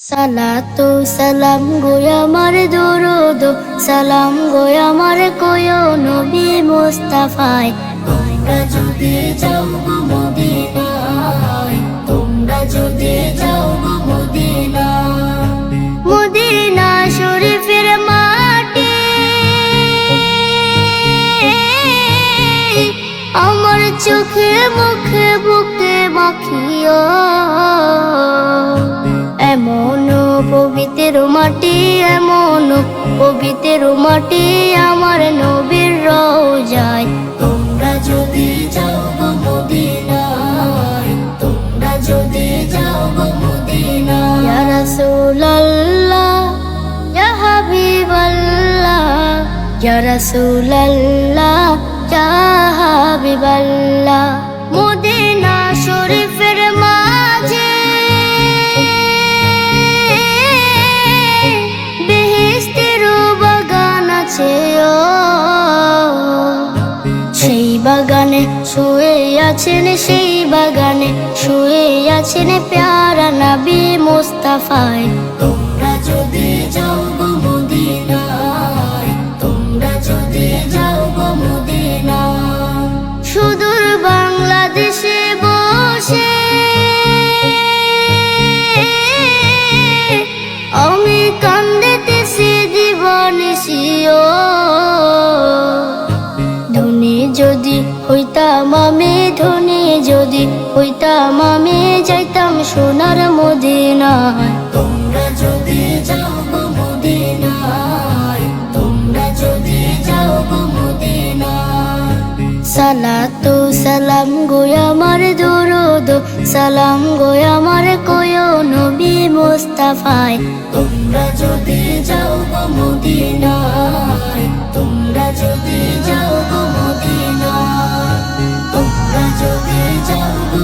সালাতু সালাম গো আমার দরুদ সালাম গো আমার কয়ো নবী মুস্তাফায়। তোমরা যদি যাও গো মদিনায়, তোমরা যদি যাও গো মদিনায়, মদিনা শরীফের মাটি আমার চোখে মুখে বুকে মাখিও। এমন পবিত্র মাটি, এমন পবিত্র মাটি আমার নবীর রওজায়। তোমরা যদি যাও গো মদিনায়, তোমরা যদি যাও গো মদিনায়। ইয়া রাসূলুল্লাহ ইয়া হাবিবাল্লাহ, ইয়া রাসূলুল্লাহ ইয়া হাবিবাল্লাহ। মদিনা শরীফের মাঝে সেই বাগানে শুয়ে আছেন, সেই বাগানে শুয়ে আছেন প্যারা নবী মুস্তাফায়। তোমরা যদি যাও গো মদিনায়, তোমরা যদি যাও গো মদিনায়। সুদূর বাংলাদেশে বসে আমি কান্দিতেছি দিবানিশিও। ধনী যদি হইতাম আমি, ধনী যদি হইতাম আমি, যাইতাম সোনার মদিনায়। তোমরা যদি যাও গো মদিনায়, তোমরা যদি যাও গো মদিনায়। সালাতু সালাম গো আমার দরুদ সালাম গো আমার কয়ো নবী মুস্তাফায়। তোমরা যদি যাও গো মদিনায়, তোমরা যদি যাও গো মদিনায়, তোমরা যদি যাও গো